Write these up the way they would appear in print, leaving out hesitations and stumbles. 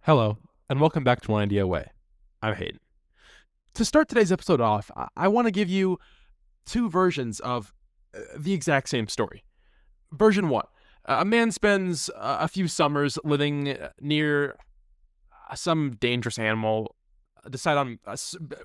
Hello, and welcome back to One Idea Away. I'm Hayden. To start today's episode off, I want to give you two versions of the exact same story. Version one: a man spends a few summers living near some dangerous animal, decide on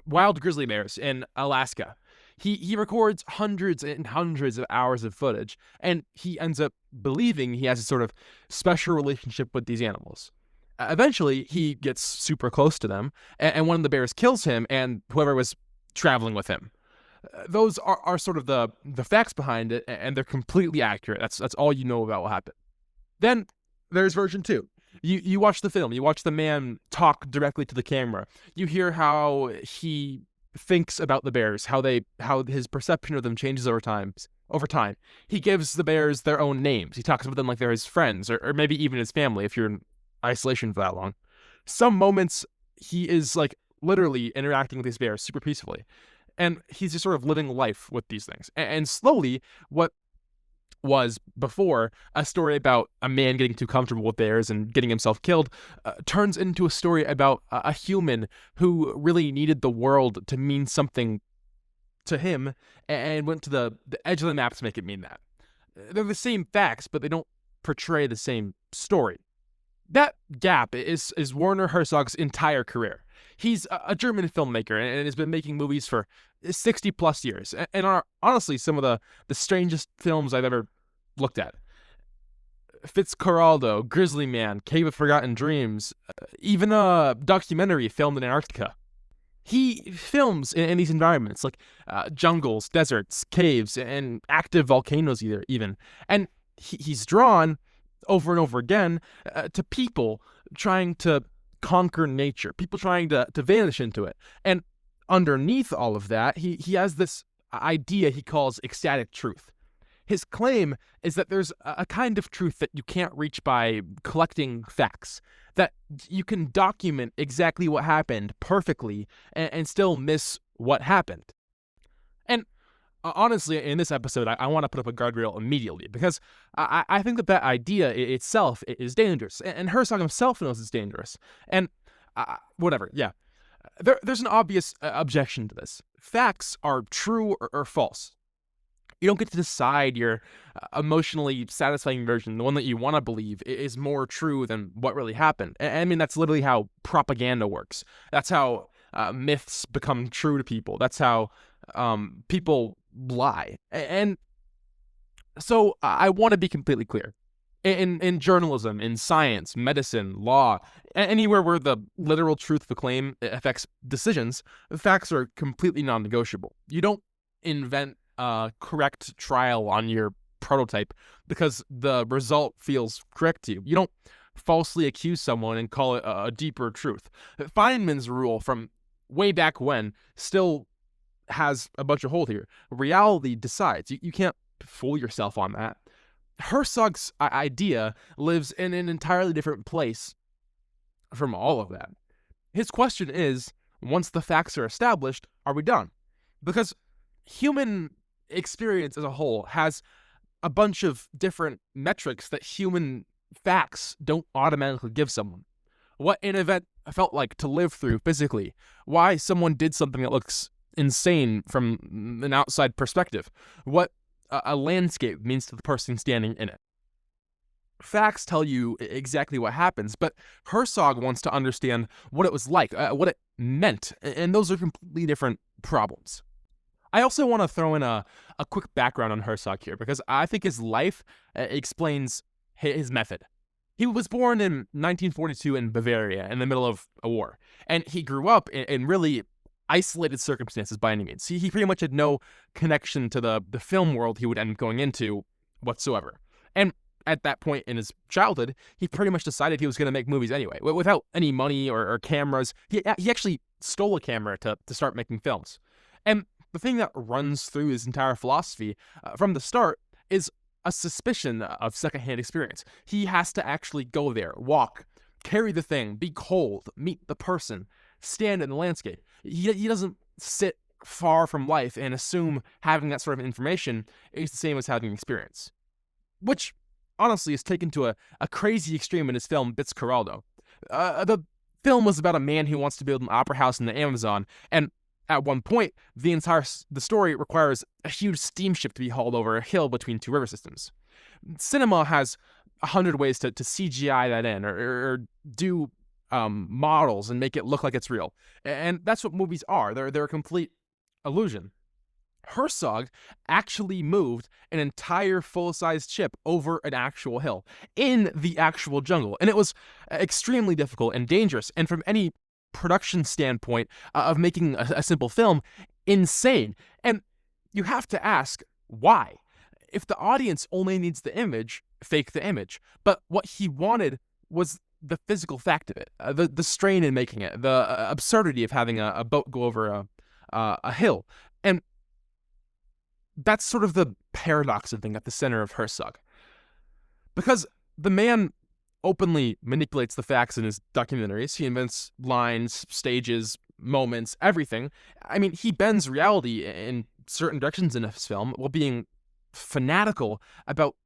wild grizzly bears in Alaska. He records hundreds and hundreds of hours of footage, and he ends up believing he has a sort of special relationship with these animals. Eventually, he gets super close to them, and one of the bears kills him and whoever was traveling with him. Those are sort of the facts behind it, and they're completely accurate. That's all you know about what happened. Then there's version two. You watch the film. You watch the man talk directly to the camera. You hear how he thinks about the bears, how his perception of them changes over time. Over time, he gives the bears their own names. He talks about them like they're his friends, or maybe even his family if you're in isolation for that long. Some moments he is like literally interacting with these bears super peacefully, and he's just sort of living life with these things. And slowly, what was before a story about a man getting too comfortable with bears and getting himself killed turns into a story about a human who really needed the world to mean something to him and went to the edge of the map to make it mean that. They're the same facts, but they don't portray the same story. That gap is Werner Herzog's entire career. He's a German filmmaker and has been making movies for 60 plus years, and are honestly some of the strangest films I've ever looked at. Fitzcarraldo, Grizzly Man, Cave of Forgotten Dreams, even a documentary filmed in Antarctica. He films in these environments like jungles, deserts, caves, and active volcanoes even. And he's drawn over and over again to people trying to conquer nature, people trying to vanish into it. And underneath all of that, he has this idea he calls ecstatic truth. His claim is that there's a kind of truth that you can't reach by collecting facts, that you can document exactly what happened perfectly and still miss what happened. And honestly, in this episode, I want to put up a guardrail immediately because I think that idea itself is dangerous, and Herzog himself knows it's dangerous. And whatever, yeah. There's an obvious objection to this. Facts are true or false. You don't get to decide your emotionally satisfying version, the one that you want to believe is more true than what really happened. I mean, that's literally how propaganda works. That's how myths become true to people. That's how people lie. And so I want to be completely clear. In journalism, in science, medicine, law, anywhere where the literal truth of a claim affects decisions, facts are completely non-negotiable. You don't invent a correct trial on your prototype because the result feels correct to you. You don't falsely accuse someone and call it a deeper truth. Feynman's rule from way back when still has a bunch of hold here. Reality decides. You can't fool yourself on that. Herzog's idea lives in an entirely different place from all of that. His question is, once the facts are established, are we done? Because human experience as a whole has a bunch of different metrics that human facts don't automatically give someone. What an event felt like to live through physically, why someone did something that looks insane from an outside perspective, what a landscape means to the person standing in it. Facts tell you exactly what happens, but Herzog wants to understand what it was like, what it meant, and those are completely different problems. I also want to throw in a quick background on Herzog here, because I think his life explains his method. He was born in 1942 in Bavaria in the middle of a war, and he grew up in really isolated circumstances by any means. He pretty much had no connection to the film world he would end up going into whatsoever. And at that point in his childhood, he pretty much decided he was going to make movies anyway, without any money or cameras. He actually stole a camera to start making films. And the thing that runs through his entire philosophy from the start is a suspicion of secondhand experience. He has to actually go there, walk, carry the thing, be cold, meet the person, stand in the landscape. He doesn't sit far from life and assume having that sort of information is the same as having experience. Which, honestly, is taken to a crazy extreme in his film Fitzcarraldo. The film was about a man who wants to build an opera house in the Amazon, and at one point, the story requires a huge steamship to be hauled over a hill between two river systems. Cinema has 100 ways to CGI that in, or do models and make it look like it's real. And that's what movies are. They're a complete illusion. Herzog actually moved an entire full-sized ship over an actual hill in the actual jungle. And it was extremely difficult and dangerous. And from any production standpoint of making a simple film, insane. And you have to ask, why? If the audience only needs the image, fake the image. But what he wanted was the physical fact of it, the strain in making it, the absurdity of having a boat go over a hill. And that's sort of the paradox of thing at the center of Herzog. Because the man openly manipulates the facts in his documentaries. He invents lines, stages, moments, everything. I mean, he bends reality in certain directions in his film while being fanatical about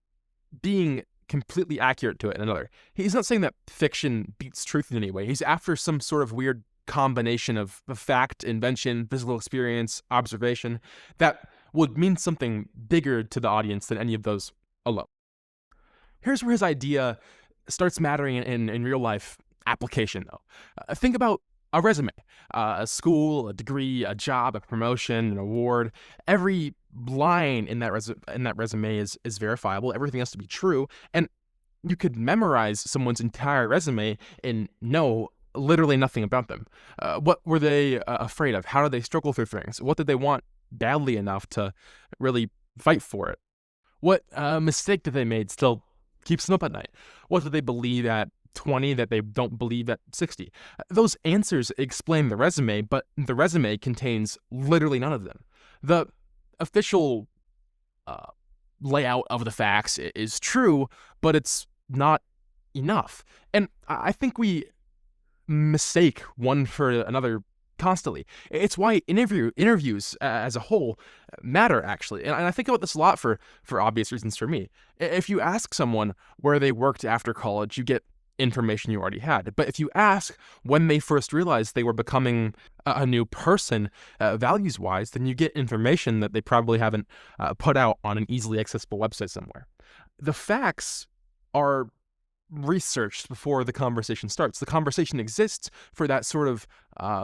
being completely accurate to it in another. He's not saying that fiction beats truth in any way. He's after some sort of weird combination of fact, invention, physical experience, observation that would mean something bigger to the audience than any of those alone. Here's where his idea starts mattering in real life application, though. Think about a resume, a school, a degree, a job, a promotion, an award. Every line in that resume is verifiable. Everything has to be true, and you could memorize someone's entire resume and know literally nothing about them. What were they afraid of? How did they struggle through things? What did they want badly enough to really fight for it? What mistake that they made still keeps them up at night? What do they believe at 20 that they don't believe at 60? Those answers explain the resume, but the resume contains literally none of them. The official layout of the facts is true, but it's not enough. And I think we mistake one for another constantly. It's why interviews as a whole matter, actually. And I think about this a lot for obvious reasons for me. If you ask someone where they worked after college, you get information you already had. But if you ask when they first realized they were becoming a new person, values-wise, then you get information that they probably haven't put out on an easily accessible website somewhere. The facts are researched before the conversation starts. The conversation exists for that sort of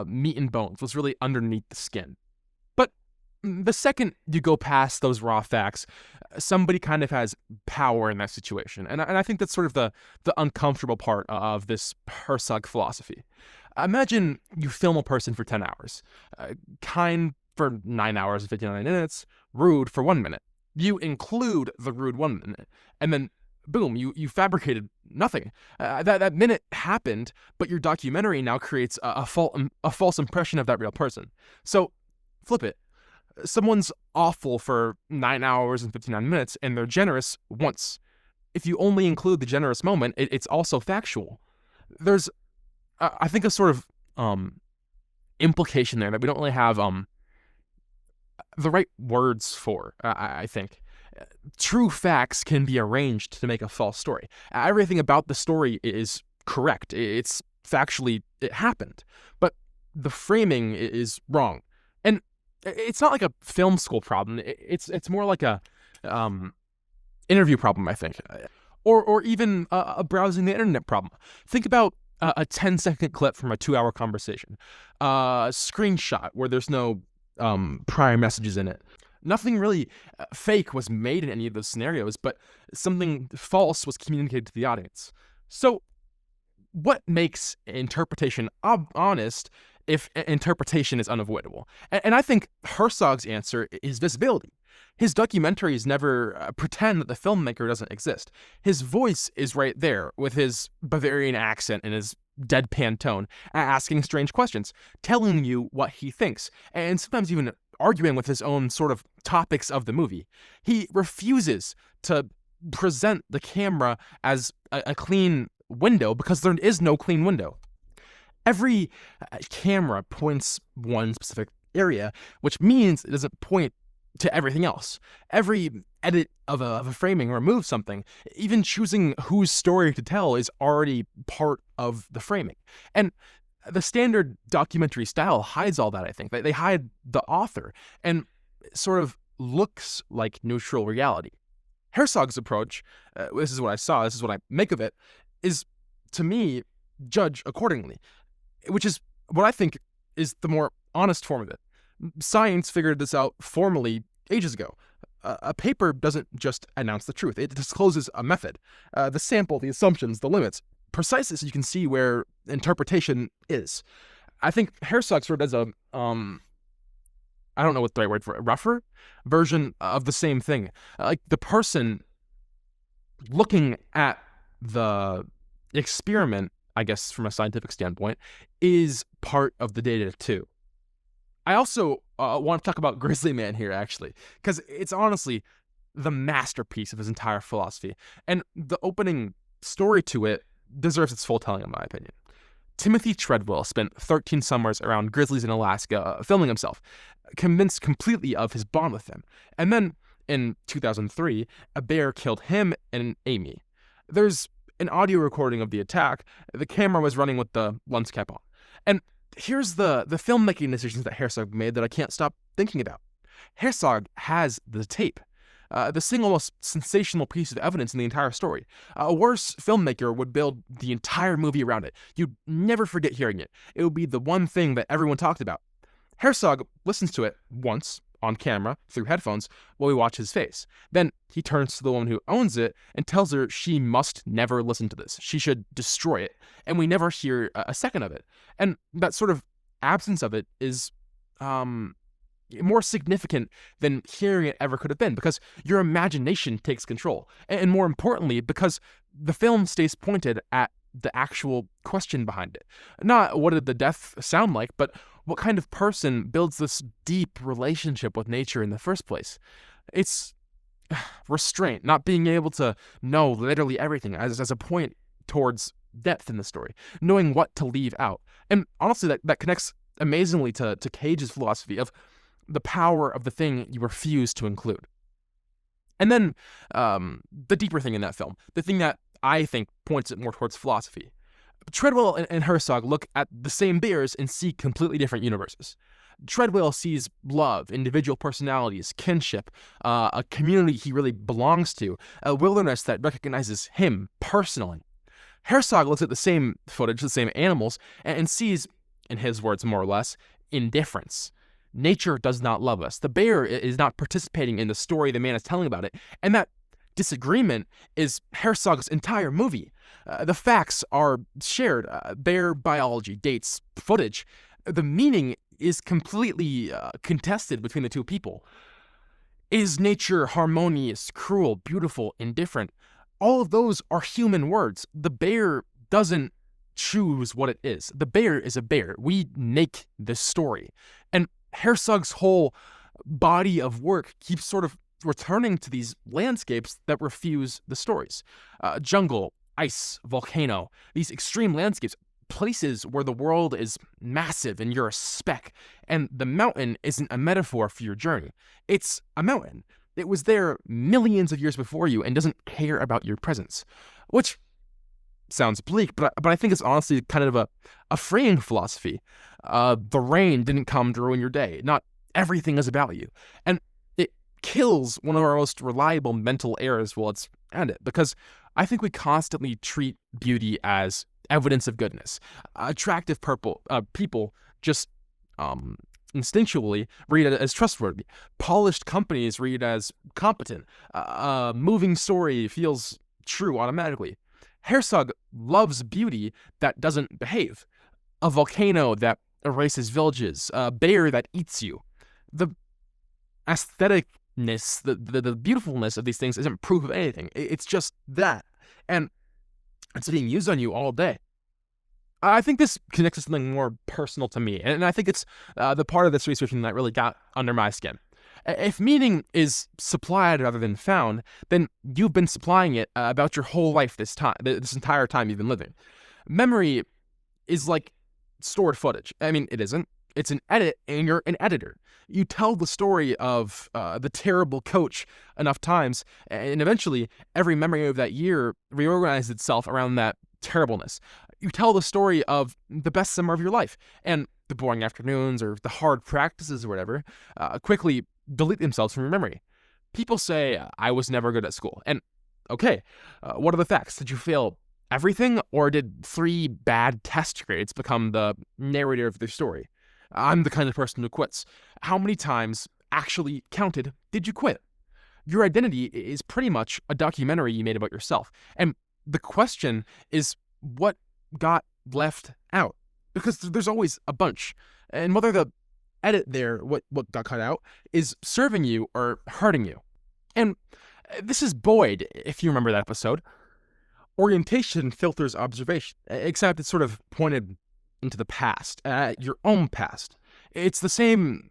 meat and bones, what's really underneath the skin. But the second you go past those raw facts, somebody kind of has power in that situation. And I think that's sort of the uncomfortable part of this Herzog philosophy. Imagine you film a person for 10 hours, kind for 9 hours and 59 minutes, rude for 1 minute. You include the rude 1 minute, and then boom, you fabricated nothing. That minute happened, but your documentary now creates a false impression of that real person. So flip it. Someone's awful for 9 hours and 59 minutes, and they're generous once. If you only include the generous moment, it's also factual. There's, I think, a sort of implication there that we don't really have the right words for, I think. True facts can be arranged to make a false story. Everything about the story is correct. It's factually, it happened. But the framing is wrong. And it's not like a film school problem. It's more like a interview problem, I think. Or even a browsing the internet problem. Think about a 10-second clip from a 2-hour conversation. A screenshot where there's no prior messages in it. Nothing really fake was made in any of those scenarios, but something false was communicated to the audience. So what makes interpretation honest if interpretation is unavoidable? And I think Herzog's answer is visibility. His documentaries never pretend that the filmmaker doesn't exist. His voice is right there with his Bavarian accent and his deadpan tone, asking strange questions, telling you what he thinks, and sometimes even arguing with his own sort of topics of the movie. He refuses to present the camera as a clean window because there is no clean window. Every camera points one specific area, which means it doesn't point to everything else. Every edit of a framing removes something. Even choosing whose story to tell is already part of the framing. And the standard documentary style hides all that, I think. They hide the author and sort of looks like neutral reality. Herzog's approach, this is what I saw, this is what I make of it, is, to me, judge accordingly, which is what I think is the more honest form of it. Science figured this out formally ages ago. A paper doesn't just announce the truth. It discloses a method, the sample, the assumptions, the limits, precisely so you can see where interpretation is. I think Herzog sort of does I don't know what the right word for it, rougher version of the same thing. Like the person looking at the experiment, I guess from a scientific standpoint, is part of the data too. I also want to talk about Grizzly Man here, actually, because it's honestly the masterpiece of his entire philosophy. And the opening story to it deserves its full telling, in my opinion. Timothy Treadwell spent 13 summers around grizzlies in Alaska filming himself, convinced completely of his bond with them. And then, in 2003, a bear killed him and Amy. There's an audio recording of the attack. The camera was running with the lens cap on. And here's the filmmaking decisions that Herzog made that I can't stop thinking about. Herzog has the tape. The single most sensational piece of evidence in the entire story. A worse filmmaker would build the entire movie around it. You'd never forget hearing it. It would be the one thing that everyone talked about. Herzog listens to it once, on camera, through headphones, while we watch his face. Then he turns to the woman who owns it and tells her she must never listen to this. She should destroy it. And we never hear a second of it. And that sort of absence of it is more significant than hearing it ever could have been, because your imagination takes control. And more importantly, because the film stays pointed at the actual question behind it. Not what did the death sound like, but what kind of person builds this deep relationship with nature in the first place. It's restraint, not being able to know literally everything as a point towards depth in the story, knowing what to leave out. And honestly, that connects amazingly to Cage's philosophy of the power of the thing you refuse to include. And then the deeper thing in that film, the thing that I think points it more towards philosophy. Treadwell and Herzog look at the same bears and see completely different universes. Treadwell sees love, individual personalities, kinship, a community he really belongs to, a wilderness that recognizes him personally. Herzog looks at the same footage, the same animals, and sees, in his words more or less, indifference. Nature does not love us. The bear is not participating in the story the man is telling about it, and that disagreement is Herzog's entire movie. The facts are shared, bear biology, dates, footage. The meaning is completely contested between the two people. Is nature harmonious, cruel, beautiful, indifferent? All of those are human words. The bear doesn't choose what it is. The bear is a bear. We make this story. And Herzog's whole body of work keeps sort of returning to these landscapes that refuse the stories. Jungle, ice, volcano, these extreme landscapes, places where the world is massive and you're a speck, and the mountain isn't a metaphor for your journey. It's a mountain. It was there millions of years before you and doesn't care about your presence, which sounds bleak, but I think it's honestly kind of a freeing philosophy. The rain didn't come to ruin your day. Not everything is about you. And it kills one of our most reliable mental errors while it's at it, because I think we constantly treat beauty as evidence of goodness. Attractive people just instinctually read it as trustworthy. Polished companies read it as competent. A moving story feels true automatically. Herzog loves beauty that doesn't behave. A volcano that erases villages. A bear that eats you. The aestheticness, the beautifulness of these things isn't proof of anything. It's just that. And it's being used on you all day. I think this connects to something more personal to me, and I think it's the part of this research that really got under my skin. If meaning is supplied rather than found, then you've been supplying it about your whole life this entire time you've been living. Memory is like stored footage. I mean, it isn't. It's an edit, and you're an editor. You tell the story of the terrible coach enough times, and eventually every memory of that year reorganizes itself around that terribleness. You tell the story of the best summer of your life, and the boring afternoons or the hard practices or whatever quickly delete themselves from your memory. People say, I was never good at school. And okay, what are the facts? Did you fail everything, or did 3 bad test grades become the narrator of their story? I'm the kind of person who quits. How many times, actually counted, did you quit? Your identity is pretty much a documentary you made about yourself. And the question is, what got left out? Because there's always a bunch. And whether the edit there, what got cut out, is serving you or hurting you. And this is Boyd, if you remember that episode. Orientation filters observation, except it's sort of pointed into the past, your own past. It's the same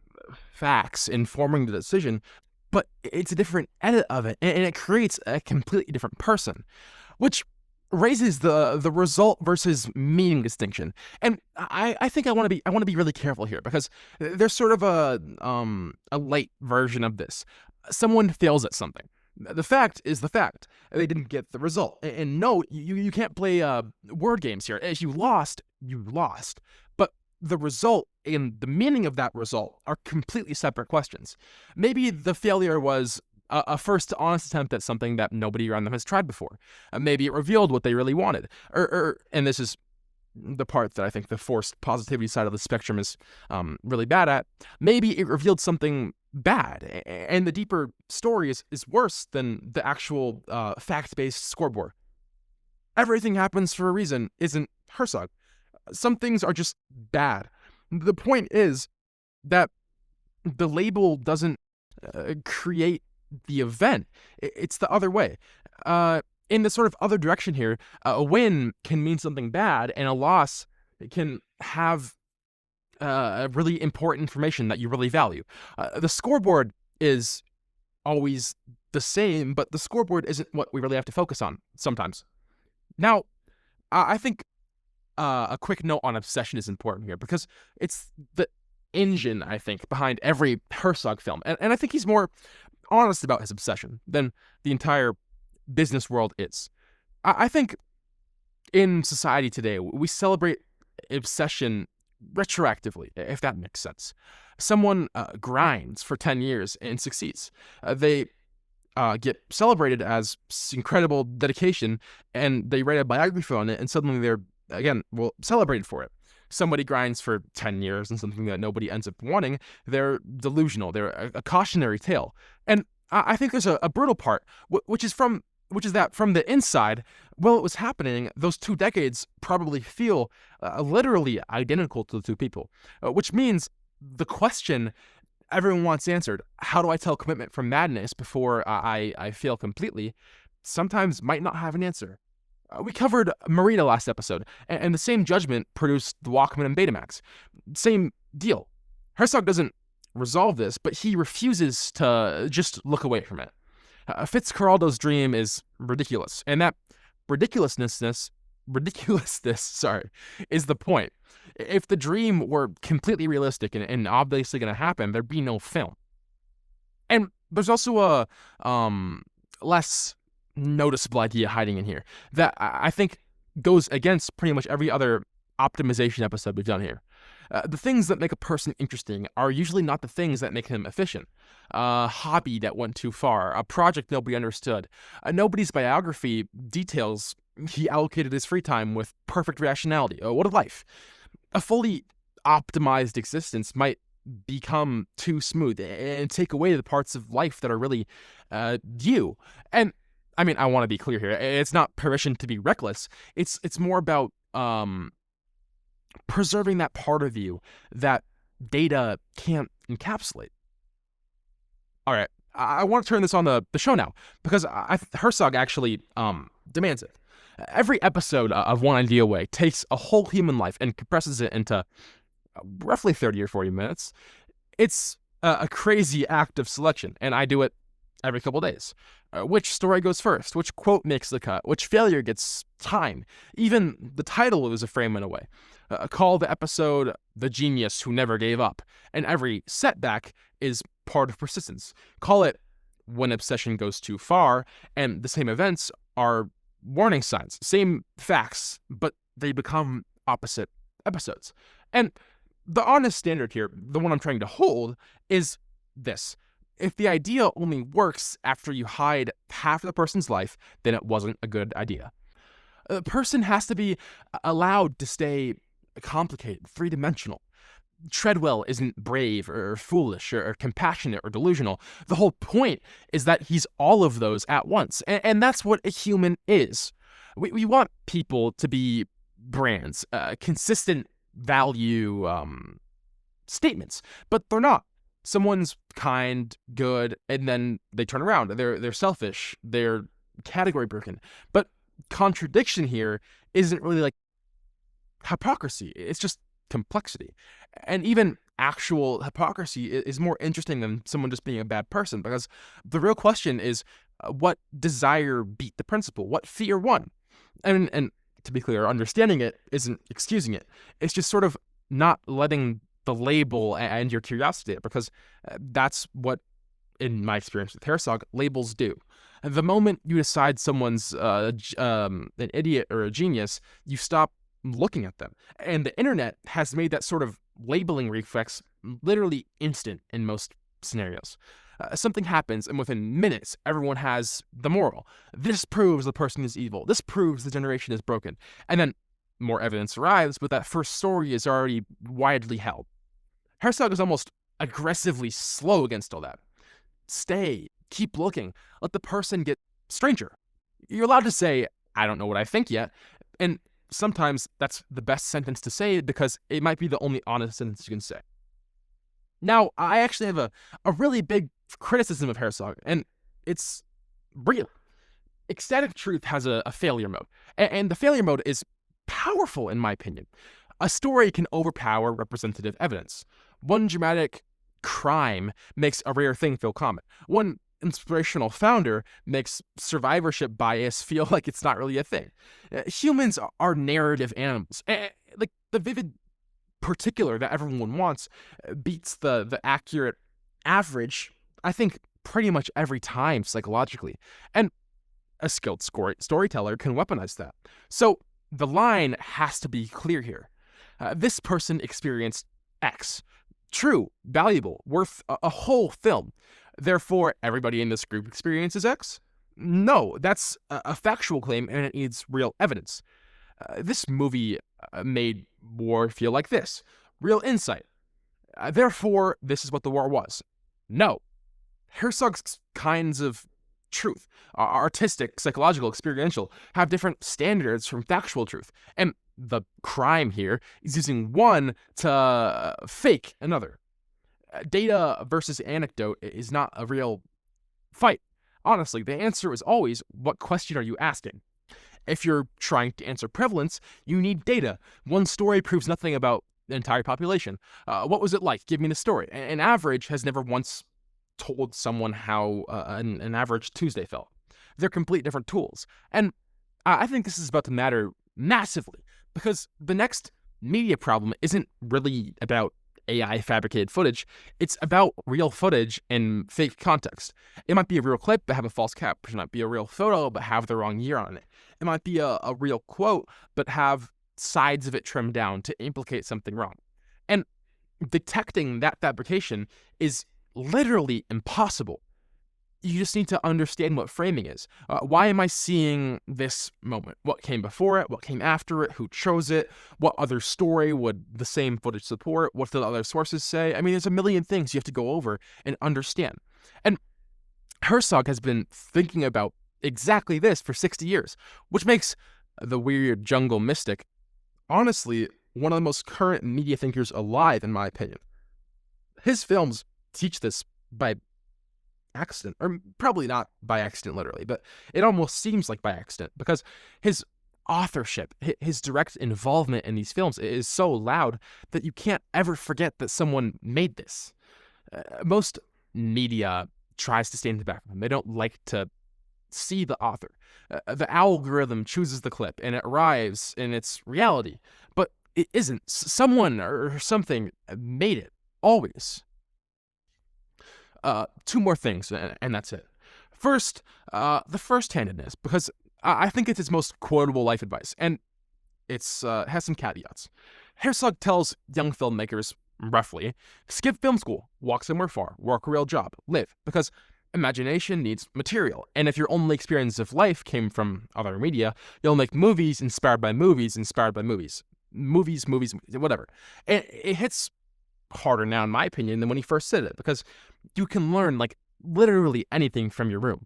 facts informing the decision, but it's a different edit of it, and it creates a completely different person, which raises the result versus meaning distinction. And I think I want to be really careful here, because there's sort of a light version of this. Someone fails at something. The fact is the fact. They didn't get the result. And no, you can't play word games here. As you lost, you lost. But the result and the meaning of that result are completely separate questions. Maybe the failure was a first honest attempt at something that nobody around them has tried before. Maybe it revealed what they really wanted. And this is the part that I think the forced positivity side of the spectrum is really bad at. Maybe it revealed something bad, and the deeper story is worse than the actual fact-based scoreboard. Everything happens for a reason isn't Herzog. Some things are just bad. The point is that the label doesn't create the event. It's the other way. In the sort of other direction here, a win can mean something bad, and a loss can have really important information that you really value. The scoreboard is always the same, but the scoreboard isn't what we really have to focus on sometimes. Now, I think a quick note on obsession is important here, because it's the engine, I think, behind every Herzog film. And I think he's more honest about his obsession than the entire business world is. I think in society today, we celebrate obsession retroactively, if that makes sense. Someone grinds for 10 years and succeeds. They get celebrated as incredible dedication, and they write a biography on it, and suddenly they're, again, celebrated for it. Somebody grinds for 10 years and something that nobody ends up wanting, they're delusional. They're a cautionary tale. And I think there's a brutal part, which is that from the inside, while it was happening, those 2 decades probably feel literally identical to the 2 people, which means the question everyone wants answered, how do I tell commitment from madness before I fail completely, sometimes might not have an answer. We covered Marita last episode, and the same judgment produced the Walkman and Betamax. Same deal. Herzog doesn't resolve this, but he refuses to just look away from it. Fitzcarraldo's dream is ridiculous, and that ridiculousness, is the point. If the dream were completely realistic and obviously going to happen, there'd be no film. And there's also a less noticeable idea hiding in here that I think goes against pretty much every other optimization episode we've done here. The things that make a person interesting are usually not the things that make him efficient. A hobby that went too far, a project nobody understood. Nobody's biography details he allocated his free time with perfect rationality. What a life. A fully optimized existence might become too smooth and take away the parts of life that are really you. And I mean, I want to be clear here. It's not permission to be reckless. It's more about preserving that part of you that data can't encapsulate. All right, I want to turn this on the show now, because Herzog actually demands it. Every episode of One Idea Away takes a whole human life and compresses it into roughly 30 or 40 minutes. It's a crazy act of selection, and I do it every couple days. Which story goes first? Which quote makes the cut? Which failure gets time? Even the title is a frame in a way. Call the episode The Genius Who Never Gave Up, and every setback is part of persistence. Call it When Obsession Goes Too Far, and the same events are warning signs, same facts, but they become opposite episodes. And the honest standard here, the one I'm trying to hold, is this. If the idea only works after you hide half of the person's life, then it wasn't a good idea. A person has to be allowed to stay complicated, three-dimensional. Treadwell isn't brave or foolish or compassionate or delusional. The whole point is that he's all of those at once. And that's what a human is. We want people to be brands, consistent value statements, but they're not. Someone's kind, good, and then they turn around. They're selfish. They're category broken. But contradiction here isn't really like hypocrisy. It's just complexity. And even actual hypocrisy is more interesting than someone just being a bad person, because the real question is what desire beat the principle? What fear won? And to be clear, understanding it isn't excusing it. It's just sort of not letting the label and your curiosity, because that's what, in my experience with Herzog, labels do. The moment you decide someone's an idiot or a genius, you stop looking at them. And the internet has made that sort of labeling reflex literally instant in most scenarios. Something happens, and within minutes, everyone has the moral. This proves the person is evil. This proves the generation is broken. And then more evidence arrives, but that first story is already widely held. Herzog is almost aggressively slow against all that. Stay, keep looking, let the person get stranger. You're allowed to say, I don't know what I think yet, and sometimes that's the best sentence to say because it might be the only honest sentence you can say. Now, I actually have a really big criticism of Herzog, and it's real. Ecstatic truth has a failure mode, and the failure mode is powerful in my opinion. A story can overpower representative evidence. One dramatic crime makes a rare thing feel common. One inspirational founder makes survivorship bias feel like it's not really a thing. Humans are narrative animals. Like the vivid particular that everyone wants beats the accurate average, I think, pretty much every time psychologically. And a skilled storyteller can weaponize that. So the line has to be clear here. This person experienced X. True, valuable, worth a whole film. Therefore, everybody in this group experiences X? No, that's a factual claim, and it needs real evidence. This movie made war feel like this. Real insight. Therefore, this is what the war was. No. Herzog's kinds of truth, artistic, psychological, experiential, have different standards from factual truth. And the crime here is using one to fake another. Data versus anecdote is not a real fight. Honestly, the answer is always, what question are you asking? If you're trying to answer prevalence, you need data. One story proves nothing about the entire population. What was it like? Give me the story. An average has never once told someone how an average Tuesday felt. They're complete different tools. And I think this is about to matter massively, because the next media problem isn't really about AI fabricated footage. It's about real footage in fake context. It might be a real clip but have a false caption. It might be a real photo but have the wrong year on it. It might be a real quote but have sides of it trimmed down to implicate something wrong. And detecting that fabrication is literally impossible. You just need to understand what framing is. Why am I seeing this moment? What came before it? What came after it? Who chose it? What other story would the same footage support? What did the other sources say? I mean, there's a million things you have to go over and understand. And Herzog has been thinking about exactly this for 60 years, which makes the weird jungle mystic, honestly, one of the most current media thinkers alive, in my opinion. His films teach this by accident, or probably not by accident literally, but it almost seems like by accident, because his authorship, his direct involvement in these films is so loud that you can't ever forget that someone made this. Most media tries to stay in the background. They don't like to see the author. The algorithm chooses the clip and it arrives in its reality, but It isn't. Someone or something made it. Always. Two more things, and that's it. First, the first-handedness, because I think it's his most quotable life advice, and it's has some caveats. Herzog tells young filmmakers, roughly, skip film school, walk somewhere far, work a real job, live, because imagination needs material, and if your only experience of life came from other media, you'll make movies inspired by movies inspired by movies. Movies, whatever. And it hits harder now, in my opinion, than when he first said it, because you can learn, like, literally anything from your room.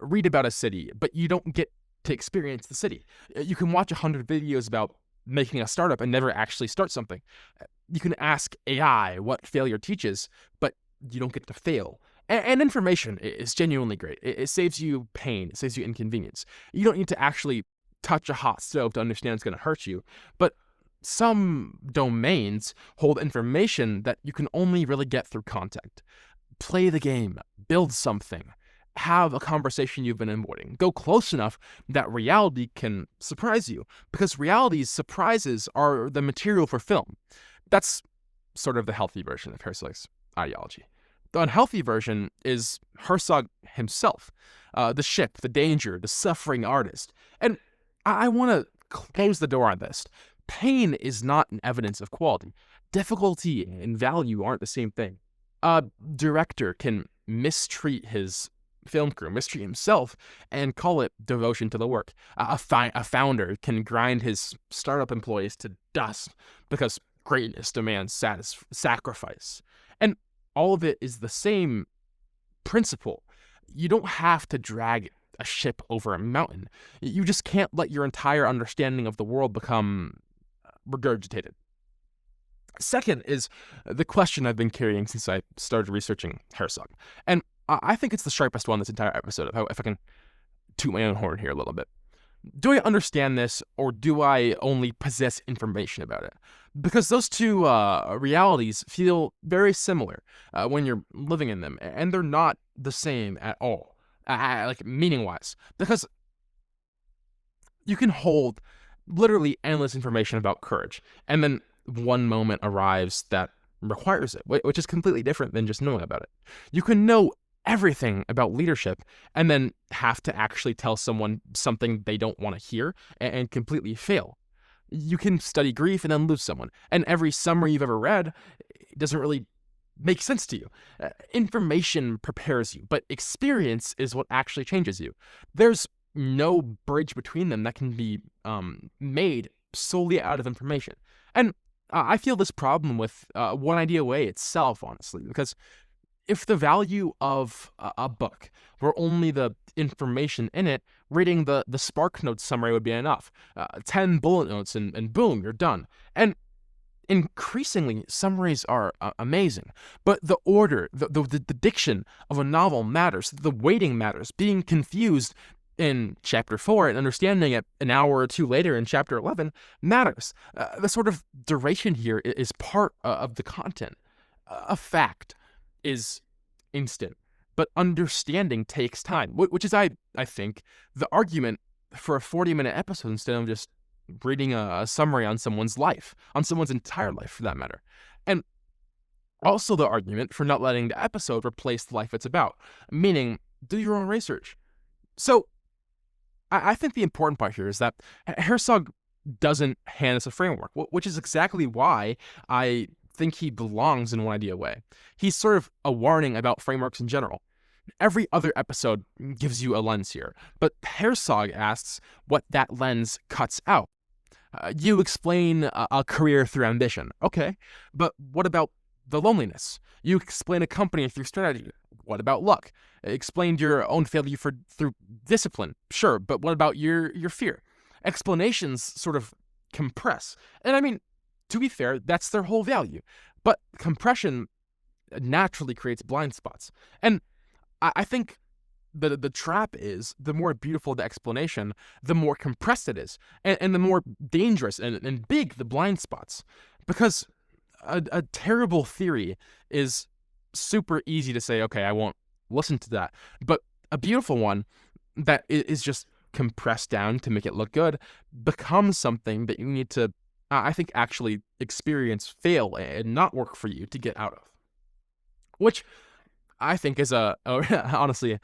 Read about a city, but you don't get to experience the city. You can watch 100 videos about making a startup and never actually start something. You can ask AI what failure teaches, but you don't get to fail. And information is genuinely great. It saves you pain. It saves you inconvenience. You don't need to actually touch a hot stove to understand it's going to hurt you. But some domains hold information that you can only really get through contact. Play the game. Build something. Have a conversation you've been avoiding. Go close enough that reality can surprise you, because reality's surprises are the material for film. That's sort of the healthy version of Herzog's ideology. The unhealthy version is Herzog himself, the ship, the danger, the suffering artist. And I want to close the door on this. Pain is not an evidence of quality. Difficulty and value aren't the same thing. A director can mistreat his film crew, mistreat himself, and call it devotion to the work. A founder can grind his startup employees to dust because greatness demands sacrifice. And all of it is the same principle. You don't have to drag a ship over a mountain. You just can't let your entire understanding of the world become regurgitated. Second is the question I've been carrying since I started researching Herzog. And I think it's the sharpest one this entire episode, if I can toot my own horn here a little bit. Do I understand this, or do I only possess information about it? Because those two realities feel very similar when you're living in them, and they're not the same at all, like meaning-wise. Because you can hold literally endless information about courage, and then one moment arrives that requires it, which is completely different than just knowing about it. You can know everything about leadership and then have to actually tell someone something they don't want to hear and completely fail. You can study grief and then lose someone, and every summary you've ever read doesn't really make sense to you. Information prepares you, but experience is what actually changes you. There's no bridge between them that can be made solely out of information. And I feel this problem with One Idea Way itself, honestly, because if the value of a book were only the information in it, reading the Spark Notes summary would be enough. 10 bullet notes and boom, you're done. And increasingly, summaries are amazing. But the order, the diction of a novel matters. The weighting matters. Being confused in Chapter 4 and understanding it an hour or two later in Chapter 11 matters. The sort of duration here is part of the content. A fact is instant, but understanding takes time, which is, I think, the argument for a 40-minute episode instead of just reading a summary on someone's life, on someone's entire life for that matter. And also the argument for not letting the episode replace the life it's about, meaning do your own research. So I think the important part here is that Herzog doesn't hand us a framework, which is exactly why I think he belongs in One Idea Way. He's sort of a warning about frameworks in general. Every other episode gives you a lens here, but Herzog asks what that lens cuts out. You explain a career through ambition. Okay, but what about the loneliness? You explain a company through strategy. What about luck? Explained your own failure through discipline. Sure, but what about your fear? Explanations sort of compress. And I mean, to be fair, that's their whole value. But compression naturally creates blind spots. And I think the trap is, the more beautiful the explanation, the more compressed it is. And the more dangerous and big the blind spots. Because a terrible theory is super easy to say, okay, I won't listen to that. But a beautiful one that is just compressed down to make it look good becomes something that you need to I think actually experience fail and not work for you to get out of. Which I think is honestly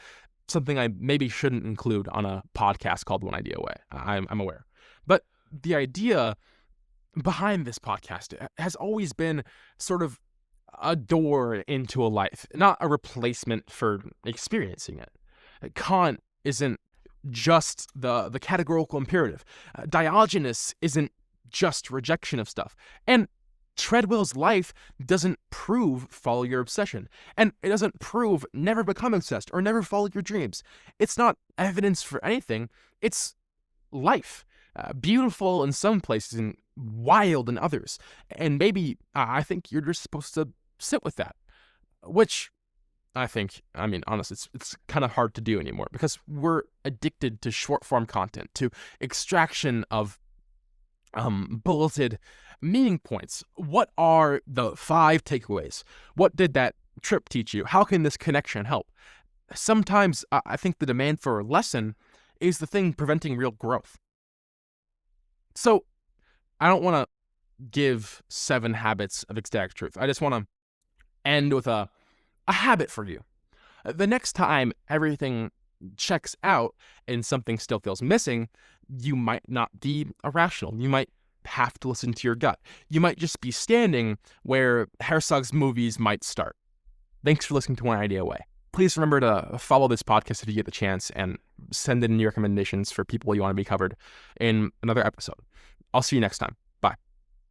something I maybe shouldn't include on a podcast called One Idea Away. I'm aware. But the idea behind this podcast has always been sort of a door into a life, not a replacement for experiencing it. Kant isn't just the categorical imperative. Diogenes isn't just rejection of stuff. And Treadwell's life doesn't prove follow your obsession. And it doesn't prove never become obsessed or never follow your dreams. It's not evidence for anything. It's life. Beautiful in some places and wild in others. And maybe I think you're just supposed to sit with that, which I mean, honestly, it's kind of hard to do anymore because we're addicted to short form content, to extraction of bulleted meaning points. What are the 5 takeaways? What did that trip teach you? How can this connection help? Sometimes I think the demand for a lesson is the thing preventing real growth. So I don't want to give 7 habits of ecstatic truth. I just want to end with a habit for you. The next time everything checks out and something still feels missing, you might not be irrational. You might have to listen to your gut. You might just be standing where Herzog's movies might start. Thanks for listening to One Idea Away. Please remember to follow this podcast if you get the chance and send in your recommendations for people you want to be covered in another episode. I'll see you next time.